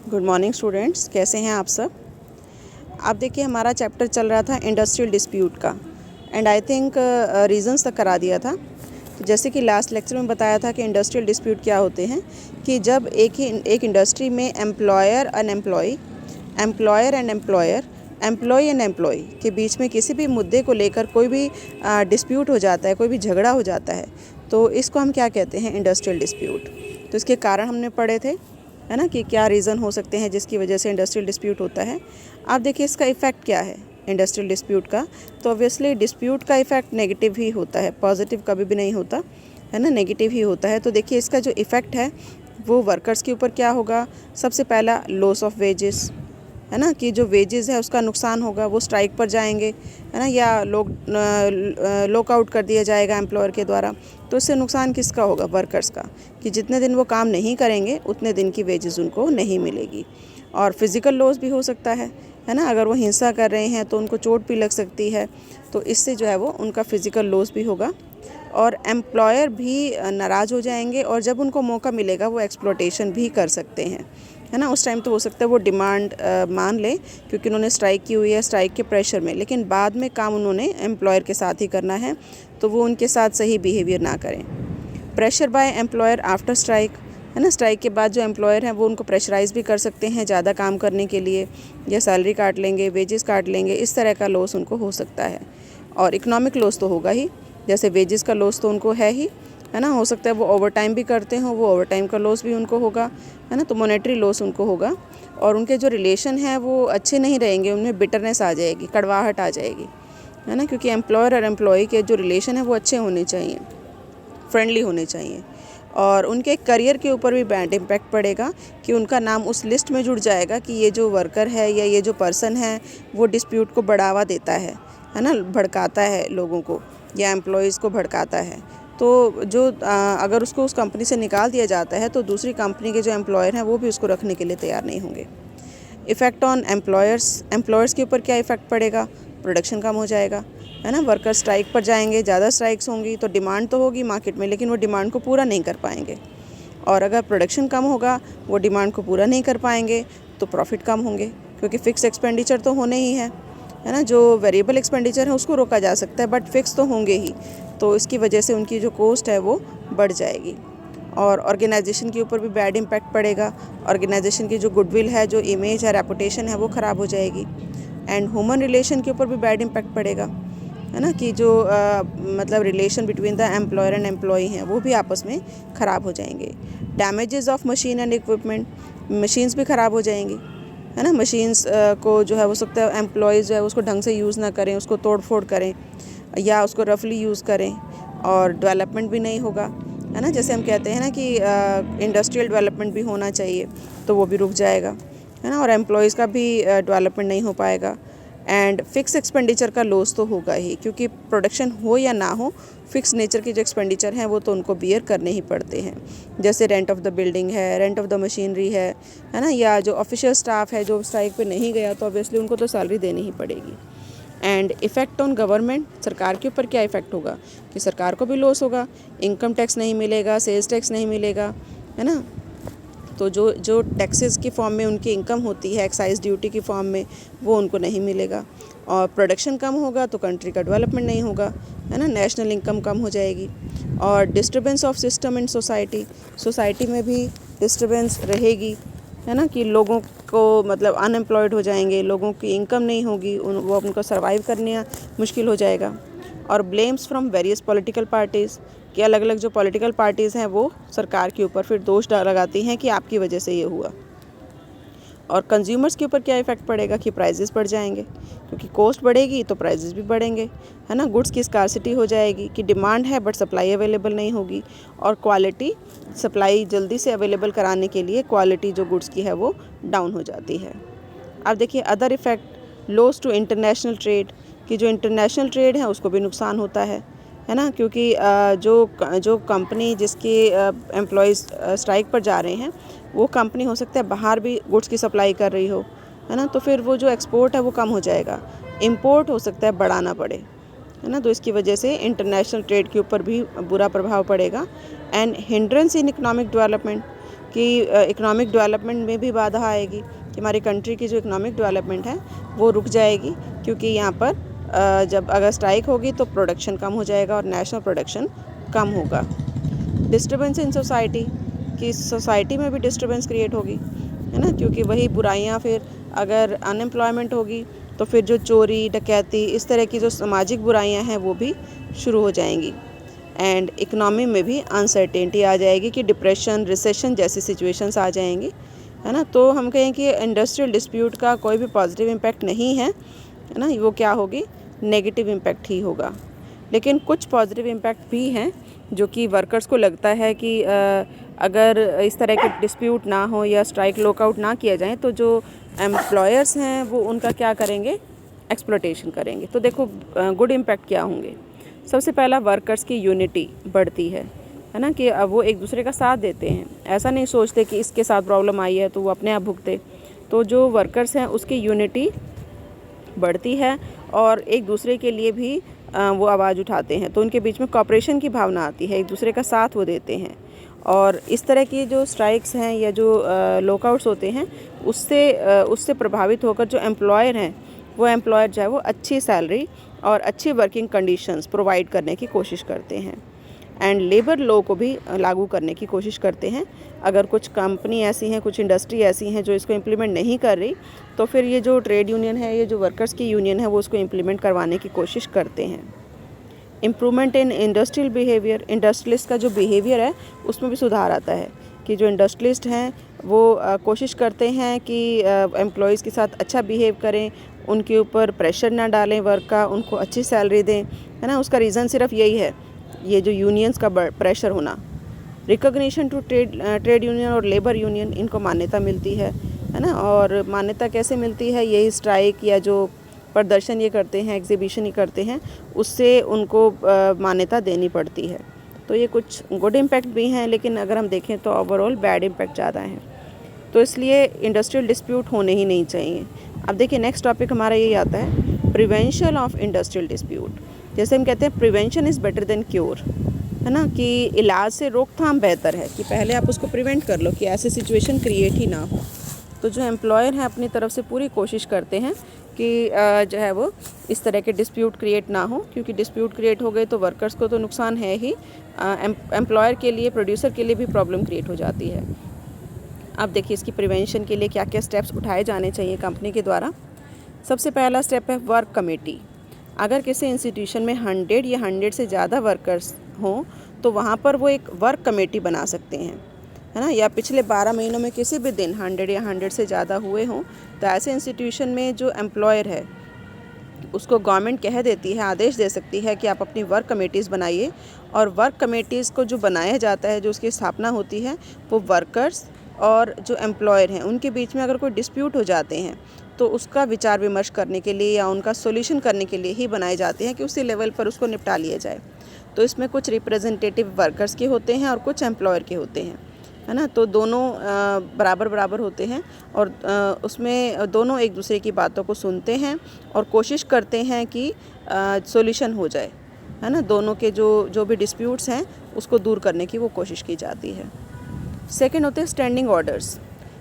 Good morning students, कैसे हैं आप सब। आप देखिए हमारा चैप्टर चल रहा था इंडस्ट्रियल डिस्प्यूट का एंड आई थिंक रीजंस तक करा दिया था। तो जैसे कि लास्ट लेक्चर में बताया था कि इंडस्ट्रियल डिस्प्यूट क्या होते हैं कि जब एक इंडस्ट्री में employer and employee employee and employee के बीच में किसी भी मुद्दे को लेकर कोई भी डिस्प्यूट हो जाता है, कोई भी झगड़ा हो जाता है, तो इसको हम क्या कहते हैं, इंडस्ट्रियल डिस्प्यूट। तो इसके कारण हमने पढ़े थे, है ना, कि क्या रीज़न हो सकते हैं जिसकी वजह से इंडस्ट्रियल डिस्प्यूट होता है। आप देखिए इसका इफ़ेक्ट क्या है इंडस्ट्रियल डिस्प्यूट का। तो ऑब्वियसली डिस्प्यूट का इफ़ेक्ट नेगेटिव ही होता है, पॉजिटिव कभी भी नहीं होता, है ना, नेगेटिव ही होता है। तो देखिए इसका जो इफ़ेक्ट है वो वर्कर्स के ऊपर क्या होगा। सबसे पहला लॉस ऑफ वेजेस, है ना, कि जो वेजेस है उसका नुकसान होगा, वो स्ट्राइक पर जाएंगे, है ना, या लॉकआउट कर दिया जाएगा एम्प्लॉयर के द्वारा। तो इससे नुकसान किसका होगा, वर्कर्स का, कि जितने दिन वो काम नहीं करेंगे उतने दिन की वेजेस उनको नहीं मिलेगी। और फिज़िकल लॉस भी हो सकता है ना, अगर वो हिंसा कर रहे हैं तो उनको चोट भी लग सकती है, तो इससे जो है वो उनका फिज़िकल लॉस भी होगा। और एम्प्लॉयर भी नाराज़ हो जाएंगे और जब उनको मौका मिलेगा वो एक्सप्लॉयटेशन भी कर सकते हैं, है ना। उस टाइम तो हो सकता है वो डिमांड मान लें क्योंकि उन्होंने स्ट्राइक की हुई है, स्ट्राइक के प्रेशर में, लेकिन बाद में काम उन्होंने एम्प्लॉयर के साथ ही करना है, तो वो उनके साथ सही बिहेवियर ना करें। Pressure by employer after strike, है ना, स्ट्राइक के बाद जो एम्प्लॉयर हैं वो उनको प्रेशराइज़ भी कर सकते हैं ज़्यादा काम करने के लिए, या सैलरी काट लेंगे, वेजेस काट लेंगे, इस तरह का लॉस उनको हो सकता है। और इकोनॉमिक लॉस तो होगा ही, जैसे वेजेस का लॉस तो उनको है ही, है ना, हो सकता है वो ओवर टाइम भी करते हों, वो ओवर टाइम का लॉस भी उनको होगा, है ना, तो मॉनेटरी लॉस उनको होगा। और उनके जो रिलेशन हैं वो अच्छे नहीं रहेंगे, उनमें बिटरनेस आ जाएगी, कड़वाहट आ जाएगी, है ना, क्योंकि एम्प्लॉयर और एम्प्लॉय के जो रिलेशन है वो अच्छे होने चाहिए, फ्रेंडली होने चाहिए। और उनके करियर के ऊपर भी बैड इम्पैक्ट पड़ेगा कि उनका नाम उस लिस्ट में जुड़ जाएगा कि ये जो वर्कर है या ये जो पर्सन है वो डिस्प्यूट को बढ़ावा देता है ना, भड़काता है लोगों को या एम्प्लॉयज़ को भड़काता है। तो जो अगर उसको उस कंपनी से निकाल दिया जाता है तो दूसरी कंपनी के जो एम्प्लॉयर हैं वो भी उसको रखने के लिए तैयार नहीं होंगे। इफ़ेक्ट ऑन एम्प्लॉयर्स के ऊपर क्या इफ़ेक्ट पड़ेगा, प्रोडक्शन कम हो जाएगा, है ना, वर्कर स्ट्राइक पर जाएंगे, ज़्यादा स्ट्राइक्स होंगी तो डिमांड तो होगी मार्केट में, लेकिन वो डिमांड को पूरा नहीं कर पाएंगे। और अगर प्रोडक्शन कम होगा, वो डिमांड को पूरा नहीं कर पाएंगे, तो प्रॉफिट कम होंगे, क्योंकि फ़िक्स एक्सपेंडिचर तो होने ही है ना। जो वेरिएबल एक्सपेंडिचर है उसको रोका जा सकता है, बट फिक्स तो होंगे ही, तो इसकी वजह से उनकी जो कॉस्ट है वो बढ़ जाएगी। और ऑर्गेनाइजेशन के ऊपर भी बैड इम्पैक्ट पड़ेगा। ऑर्गेनाइजेशन की जो गुडविल है, जो इमेज है, रेपुटेशन है, वो ख़राब हो जाएगी। एंड ह्यूमन रिलेशन के ऊपर भी बैड इम्पैक्ट पड़ेगा, है ना, कि जो मतलब relation between the employer and employee हैं वो भी आपस में ख़राब हो जाएंगे। Damages of machine and equipment, machines भी ख़राब हो जाएंगी, है ना। मशीन्स को जो है हो सकता है एम्प्लॉयज़ जो है उसको ढंग से यूज़ ना करें, उसको तोड़ फोड़ करें या उसको रफली यूज़ करें, और डेवलपमेंट भी नहीं होगा, है ना। जैसे हम कहते हैं ना कि इंडस्ट्रियल डेवलपमेंट भी होना चाहिए, तो वो भी रुक जाएगा, है ना, और एम्प्लॉयज़ का भी डेवलपमेंट नहीं हो पाएगा। एंड फिक्स एक्सपेंडिचर का लॉस तो होगा ही, क्योंकि प्रोडक्शन हो या ना हो, फिक्स नेचर के जो एक्सपेंडिचर हैं वो तो उनको बियर करने ही पड़ते हैं, जैसे रेंट ऑफ द बिल्डिंग है, रेंट ऑफ द मशीनरी है ना, या जो ऑफिशियल स्टाफ है जो स्ट्राइक पे नहीं गया तो ऑब्वियसली उनको तो सैलरी देनी ही पड़ेगी। एंड इफ़ेक्ट ऑन गवर्नमेंट, सरकार के ऊपर क्या इफ़ेक्ट होगा कि सरकार को भी लॉस होगा, इनकम टैक्स नहीं मिलेगा, सेल्स टैक्स नहीं मिलेगा, है ना। तो जो जो टैक्सेस की फॉर्म में उनकी इनकम होती है, एक्साइज ड्यूटी की फॉर्म में, वो उनको नहीं मिलेगा। और प्रोडक्शन कम होगा तो कंट्री का डेवलपमेंट नहीं होगा, है ना, नेशनल इनकम कम हो जाएगी। और disturbance of system in society में भी डिस्टर्बेंस रहेगी, है ना, कि लोगों को मतलब अनएम्प्लॉयड हो जाएंगे, लोगों की इनकम नहीं होगी, वो उनको सर्वाइव करना मुश्किल हो जाएगा। और blames from various political parties, कि अलग अलग जो पॉलिटिकल पार्टीज़ हैं वो सरकार के ऊपर फिर दोष लगाती हैं कि आपकी वजह से ये हुआ। और कंज्यूमर्स के ऊपर क्या इफ़ेक्ट पड़ेगा कि प्राइजेस बढ़ जाएंगे, क्योंकि कॉस्ट बढ़ेगी तो प्राइजेस भी बढ़ेंगे, है ना। गुड्स की स्कार्सिटी हो जाएगी कि डिमांड है बट सप्लाई अवेलेबल नहीं होगी, और क्वालिटी, सप्लाई जल्दी से अवेलेबल कराने के लिए क्वालिटी जो गुड्स की है वो डाउन हो जाती है। अब देखिए other effect, loss to international trade, कि जो इंटरनेशनल ट्रेड है उसको भी नुकसान होता है ना, क्योंकि जो कंपनी जिसके एम्प्लॉयज़ स्ट्राइक पर जा रहे हैं वो कंपनी हो सकता है बाहर भी गुड्स की सप्लाई कर रही हो, है ना, तो फिर वो जो एक्सपोर्ट है वो कम हो जाएगा, इंपोर्ट हो सकता है बढ़ाना पड़े, है ना, तो इसकी वजह से इंटरनेशनल ट्रेड के ऊपर भी बुरा प्रभाव पड़ेगा। And hindrance in economic development, कि इकोनॉमिक डेवलपमेंट में भी बाधा आएगी, कि हमारी कंट्री की जो इकोनॉमिक डेवलपमेंट है वो रुक जाएगी, क्योंकि यहाँ पर जब अगर स्ट्राइक होगी तो प्रोडक्शन कम हो जाएगा और नेशनल प्रोडक्शन कम होगा। डिस्टर्बेंस इन सोसाइटी, कि सोसाइटी में भी डिस्टर्बेंस क्रिएट होगी, है ना, क्योंकि वही बुराइयाँ, फिर अगर अनएम्प्लॉयमेंट होगी तो फिर जो चोरी डकैती इस तरह की जो सामाजिक बुराइयाँ हैं वो भी शुरू हो जाएंगी। एंड इकनॉमी में भी अनसर्टेनिटी आ जाएगी, कि डिप्रेशन, रिसेशन जैसी सिचुएशंस आ जाएंगी, है ना। तो हम कहें कि इंडस्ट्रियल डिस्प्यूट का कोई भी पॉजिटिव इम्पैक्ट नहीं है ना, वो क्या होगी, नेगेटिव इम्पैक्ट ही होगा। लेकिन कुछ पॉजिटिव इम्पैक्ट भी हैं जो कि वर्कर्स को लगता है कि अगर इस तरह के डिस्प्यूट ना हो या स्ट्राइक लॉकआउट ना किया जाए तो जो एम्प्लॉयर्स हैं वो उनका क्या करेंगे, एक्सप्लॉयटेशन करेंगे। तो देखो गुड इम्पैक्ट क्या होंगे। सबसे पहला, वर्कर्स की यूनिटी बढ़ती है ना, कि अब वो एक दूसरे का साथ देते हैं, ऐसा नहीं सोचते कि इसके साथ प्रॉब्लम आई है तो वो अपने आप भुगते। तो जो वर्कर्स हैं उसकी यूनिटी बढ़ती है और एक दूसरे के लिए भी वो आवाज़ उठाते हैं, तो उनके बीच में कॉपरेशन की भावना आती है, एक दूसरे का साथ वो देते हैं। और इस तरह की जो स्ट्राइक्स हैं या जो लॉकआउट्स होते हैं उससे प्रभावित होकर जो एम्प्लॉयर हैं वो एम्प्लॉयर जो है वो अच्छी सैलरी और अच्छी वर्किंग कंडीशंस प्रोवाइड करने की कोशिश करते हैं। एंड लेबर लॉ को भी लागू करने की कोशिश करते हैं। अगर कुछ कंपनी ऐसी हैं, कुछ इंडस्ट्री ऐसी हैं जो इसको इम्प्लीमेंट नहीं कर रही, तो फिर ये जो ट्रेड यूनियन है, ये जो वर्कर्स की यूनियन है, वो उसको इम्प्लीमेंट करवाने की कोशिश करते हैं। Improvement in industrial behaviour, industrialist का जो बिहेवियर है उसमें भी सुधार आता है, कि जो इंडस्ट्रियलिस्ट हैं वो कोशिश करते हैं कि एम्प्लॉयज़ के साथ अच्छा बिहेव करें, उनके ऊपर प्रेशर ना डालें वर्क का, उनको अच्छी सैलरी दें, है ना। उसका रीज़न सिर्फ यही है, ये जो यूनियंस का प्रेशर होना। रिकॉग्निशन टू ट्रेड यूनियन और लेबर यूनियन, इनको मान्यता मिलती है ना। और मान्यता कैसे मिलती है, यही स्ट्राइक या जो प्रदर्शन ये करते हैं, एग्जीबिशन ये करते हैं, उससे उनको मान्यता देनी पड़ती है। तो ये कुछ गुड इम्पैक्ट भी हैं, लेकिन अगर हम देखें तो ओवरऑल बैड इम्पैक्ट ज़्यादा हैं। तो इसलिए इंडस्ट्रियल डिस्प्यूट होने ही नहीं चाहिए। अब देखिए नेक्स्ट टॉपिक हमारा यही आता है, प्रिवेंशन ऑफ इंडस्ट्रियल डिस्प्यूट। जैसे हम कहते हैं prevention is better than cure, है ना, कि इलाज से रोकथाम बेहतर है, कि पहले आप उसको प्रिवेंट कर लो कि ऐसी सिचुएशन क्रिएट ही ना हो। तो जो एम्प्लॉयर हैं अपनी तरफ से पूरी कोशिश करते हैं कि जो है वो इस तरह के डिस्प्यूट क्रिएट ना हो, क्योंकि डिस्प्यूट क्रिएट हो गए तो वर्कर्स को तो नुकसान है ही, एम्प्लॉयर के लिए, प्रोड्यूसर के लिए भी प्रॉब्लम क्रिएट हो जाती है। अब देखिए इसकी प्रिवेंशन के लिए क्या क्या स्टेप्स उठाए जाने चाहिए कंपनी के द्वारा। सबसे पहला स्टेप है वर्क कमेटी। अगर किसी इंस्टीट्यूशन में 100 या 100 से ज़्यादा वर्कर्स हों तो वहाँ पर वो एक वर्क कमेटी बना सकते हैं, है ना। या पिछले 12 महीनों में किसी भी दिन 100 या 100 से ज़्यादा हुए हों तो ऐसे इंस्टीट्यूशन में जो एम्प्लॉयर है उसको गवर्नमेंट कह देती है, आदेश दे सकती है कि आप अपनी वर्क कमेटीज़ बनाइए। और वर्क कमेटीज़ को जो बनाया जाता है, जो उसकी स्थापना होती है, वो वर्कर्स और जो एम्प्लॉयर हैं उनके बीच में अगर कोई डिस्प्यूट हो जाते हैं तो उसका विचार विमर्श करने के लिए या उनका सॉल्यूशन करने के लिए ही बनाए जाते हैं, कि उसी लेवल पर उसको निपटा लिया जाए। तो इसमें कुछ रिप्रेजेंटेटिव वर्कर्स के होते हैं और कुछ एम्प्लॉयर के होते हैं, है ना। तो दोनों बराबर बराबर होते हैं और उसमें दोनों एक दूसरे की बातों को सुनते हैं और कोशिश करते हैं कि सॉल्यूशन हो जाए, है ना। दोनों के जो भी डिस्प्यूट्स हैं उसको दूर करने की वो कोशिश की जाती है। सेकंड होते हैं स्टैंडिंग ऑर्डर्स,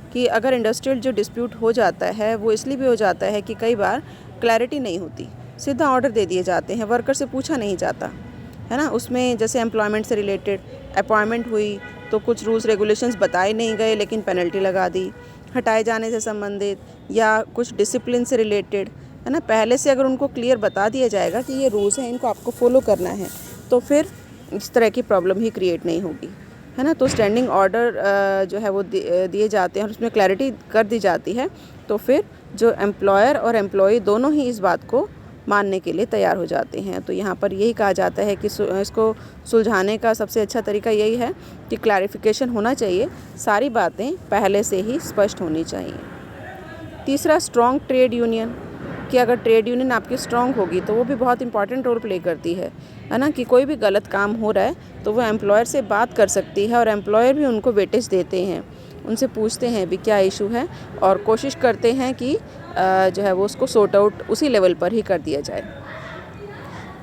कि अगर इंडस्ट्रियल जो डिस्प्यूट हो जाता है वो इसलिए भी हो जाता है कि कई बार क्लैरिटी नहीं होती, सीधा ऑर्डर दे दिए जाते हैं, वर्कर से पूछा नहीं जाता, है ना। उसमें जैसे एम्प्लॉयमेंट से रिलेटेड अपॉइंटमेंट हुई तो कुछ रूल्स रेगुलेशंस बताए नहीं गए लेकिन पेनल्टी लगा दी, हटाए जाने से संबंधित या कुछ डिसिप्लिन से रिलेटेड, है ना। पहले से अगर उनको क्लियर बता दिया जाएगा कि ये रूल्स हैं, इनको आपको फॉलो करना है, तो फिर इस तरह की प्रॉब्लम ही क्रिएट नहीं होगी, है ना। तो स्टैंडिंग ऑर्डर जो है वो दिए जाते हैं और उसमें क्लैरिटी कर दी जाती है, तो फिर जो एम्प्लॉयर और एम्प्लॉई दोनों ही इस बात को मानने के लिए तैयार हो जाते हैं। तो यहाँ पर यही कहा जाता है कि इसको सुलझाने का सबसे अच्छा तरीका यही है कि क्लैरिफिकेशन होना चाहिए, सारी बातें पहले से ही स्पष्ट होनी चाहिए। तीसरा, स्ट्रॉन्ग ट्रेड यूनियन, कि अगर ट्रेड यूनियन आपकी स्ट्रॉन्ग होगी तो वो भी बहुत इंपॉर्टेंट रोल प्ले करती है ना। कि कोई भी गलत काम हो रहा है तो वो एम्प्लॉयर से बात कर सकती है और एम्प्लॉयर भी उनको वेटेज देते हैं, उनसे पूछते हैं भी क्या इशू है और कोशिश करते हैं कि जो है वो उसको सॉर्ट आउट उसी लेवल पर ही कर दिया जाए।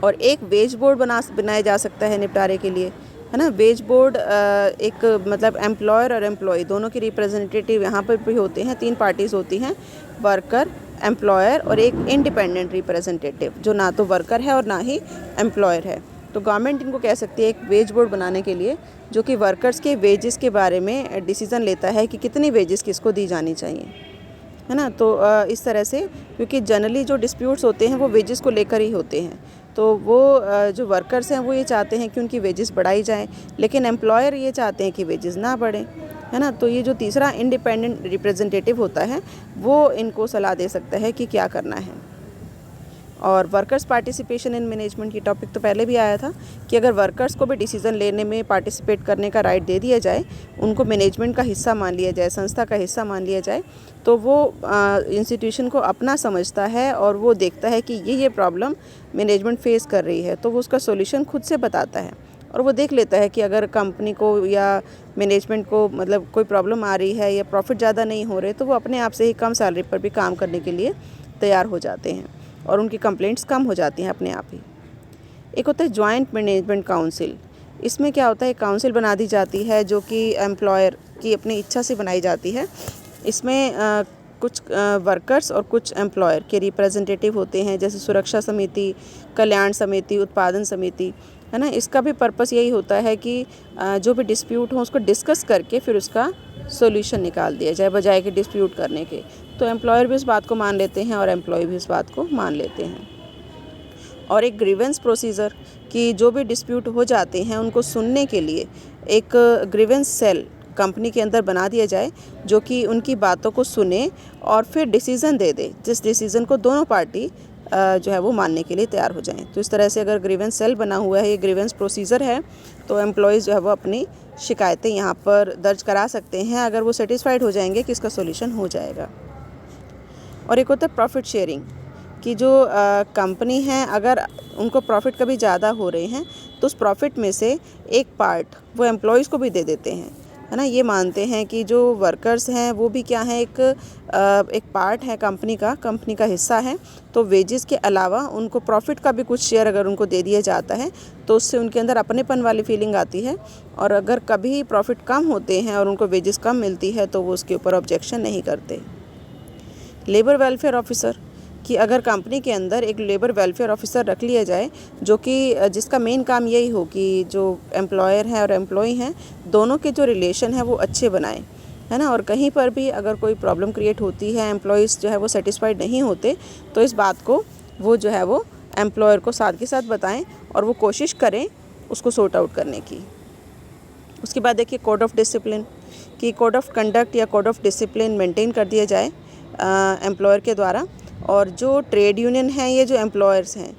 और एक वेज बोर्ड बनाया जा सकता है निपटारे के लिए, है ना। वेज बोर्ड एक मतलब एम्प्लॉयर और एम्प्लॉय दोनों के रिप्रेजेंटेटिव यहाँ पर भी होते हैं। 3 पार्टीज़ होती हैं, वर्कर, एम्प्लॉयर और एक इंडिपेंडेंट रिप्रेजेंटेटिव जो ना तो वर्कर है और ना ही एम्प्लॉयर है। तो गवर्नमेंट इनको कह सकती है एक वेज बोर्ड बनाने के लिए जो कि वर्कर्स के वेजेस के बारे में डिसीज़न लेता है कि कितनी वेजेस किसको दी जानी चाहिए, है ना। तो इस तरह से, क्योंकि जनरली जो डिस्प्यूट्स होते हैं वो वेजेस को लेकर ही होते हैं, तो वो जो वर्कर्स हैं वो ये चाहते हैं कि उनकी वेजेस बढ़ाई जाएं, लेकिन एम्प्लॉयर ये चाहते हैं कि वेजेस ना बढ़ें, है ना। तो ये जो तीसरा इंडिपेंडेंट रिप्रेजेंटेटिव होता है वो इनको सलाह दे सकता है कि क्या करना है। और वर्कर्स पार्टिसिपेशन इन मैनेजमेंट की टॉपिक तो पहले भी आया था कि अगर वर्कर्स को भी डिसीज़न लेने में पार्टिसिपेट करने का राइट दे दिया जाए, उनको मैनेजमेंट का हिस्सा मान लिया जाए, संस्था का हिस्सा मान लिया जाए, तो वो इंस्टीट्यूशन को अपना समझता है और वो देखता है कि ये प्रॉब्लम मैनेजमेंट फेस कर रही है, तो वो उसका सॉल्यूशन खुद से बताता है। और वो देख लेता है कि अगर कंपनी को या मैनेजमेंट को मतलब कोई प्रॉब्लम आ रही है या प्रॉफिट ज़्यादा नहीं हो रहे, तो वो अपने आप से ही कम सैलरी पर भी काम करने के लिए तैयार हो जाते हैं और उनकी कंप्लेंट्स कम हो जाती हैं अपने आप ही। एक होता है जॉइंट मैनेजमेंट काउंसिल। इसमें क्या होता है, काउंसिल बना दी जाती है जो कि एम्प्लॉयर की अपनी इच्छा से बनाई जाती है। इसमें कुछ वर्कर्स और कुछ एम्प्लॉयर के रिप्रेजेंटेटिव होते हैं, जैसे सुरक्षा समिति, कल्याण समिति, उत्पादन समिति, है ना। इसका भी पर्पस यही होता है कि जो भी डिस्प्यूट हो उसको डिस्कस करके फिर उसका सॉल्यूशन निकाल दिया जाए, बजाय कि डिस्प्यूट करने के। तो एम्प्लॉयर भी इस बात को मान लेते हैं और एम्प्लॉय भी इस बात को मान लेते हैं। और एक ग्रीवेंस प्रोसीजर कि जो भी डिस्प्यूट हो जाते हैं उनको सुनने के लिए एक ग्रीवेंस सेल कंपनी के अंदर बना दिया जाए जो कि उनकी बातों को सुने और फिर डिसीज़न दे दे, जिस डिसीज़न को दोनों पार्टी जो है वो मानने के लिए तैयार हो जाएं। तो इस तरह से अगर ग्रीवेंस सेल बना हुआ है, ये ग्रीवेंस प्रोसीजर है, तो एम्प्लॉयज़ जो है वो अपनी शिकायतें यहाँ पर दर्ज करा सकते हैं अगर वो सेटिस्फाइड हो जाएंगे कि इसका सॉल्यूशन हो जाएगा। और एक होता है प्रॉफिट शेयरिंग कि जो कंपनी है अगर उनको प्रॉफिट कभी ज़्यादा हो रहे हैं तो उस प्रॉफिट में से एक पार्ट वो एम्प्लॉयज़ को भी दे देते हैं, है ना। ये मानते हैं कि जो वर्कर्स हैं वो भी क्या है, एक पार्ट है कंपनी का हिस्सा है, तो वेजेस के अलावा उनको प्रॉफिट का भी कुछ शेयर अगर उनको दे दिया जाता है तो उससे उनके अंदर अपनेपन वाली फीलिंग आती है। और अगर कभी प्रॉफिट कम होते हैं और उनको वेजेस कम मिलती है तो वो उसके ऊपर ऑब्जेक्शन नहीं करते। लेबर वेलफेयर ऑफिसर कि अगर कंपनी के अंदर एक लेबर वेलफेयर ऑफिसर रख लिया जाए जो कि जिसका मेन काम यही हो कि जो एम्प्लॉयर हैं और एम्प्लॉय हैं दोनों के जो रिलेशन है वो अच्छे बनाएं, है ना। और कहीं पर भी अगर कोई प्रॉब्लम क्रिएट होती है, एम्प्लॉयज़ जो है वो सेटिस्फाइड नहीं होते, तो इस बात को वो जो है वो एम्प्लॉयर को साथ के साथ बताएं और वो कोशिश करें उसको सॉर्ट आउट करने की। उसके बाद देखिए कोड ऑफ डिसिप्लिन कि कोड ऑफ कंडक्ट या कोड ऑफ डिसिप्लिन मेंटेन कर दिया जाए एम्प्लॉयर के द्वारा। और जो ट्रेड यूनियन हैं, ये जो एम्प्लॉयर्स हैं,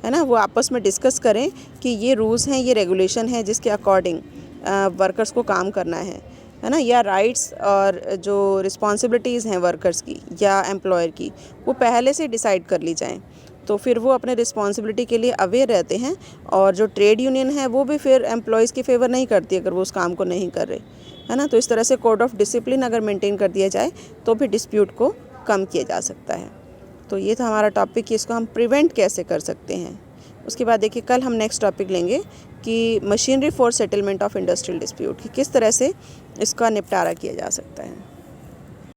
है ना, वो आपस में डिस्कस करें कि ये रूल्स हैं, ये रेगुलेशन है जिसके अकॉर्डिंग वर्कर्स को काम करना है ना। या राइट्स और जो रिस्पॉन्सिबिलिटीज़ हैं वर्कर्स की या एम्प्लॉयर की वो पहले से डिसाइड कर ली जाएं, तो फिर वो अपने रिस्पॉन्सिबिलिटी के लिए अवेयर रहते हैं। और जो ट्रेड यूनियन है वो भी फिर एम्प्लॉयज़ की फेवर नहीं करती अगर वो उस काम को नहीं कर रहे, है ना। तो इस तरह से कोड ऑफ डिसिप्लिन अगर मेंटेन कर दिया जाए तो भी डिस्प्यूट को कम किया जा सकता है। तो ये था हमारा टॉपिक कि इसको हम प्रिवेंट कैसे कर सकते हैं। उसके बाद देखिए कल हम नेक्स्ट टॉपिक लेंगे कि machinery for settlement of industrial dispute कि किस तरह से इसका निपटारा किया जा सकता है।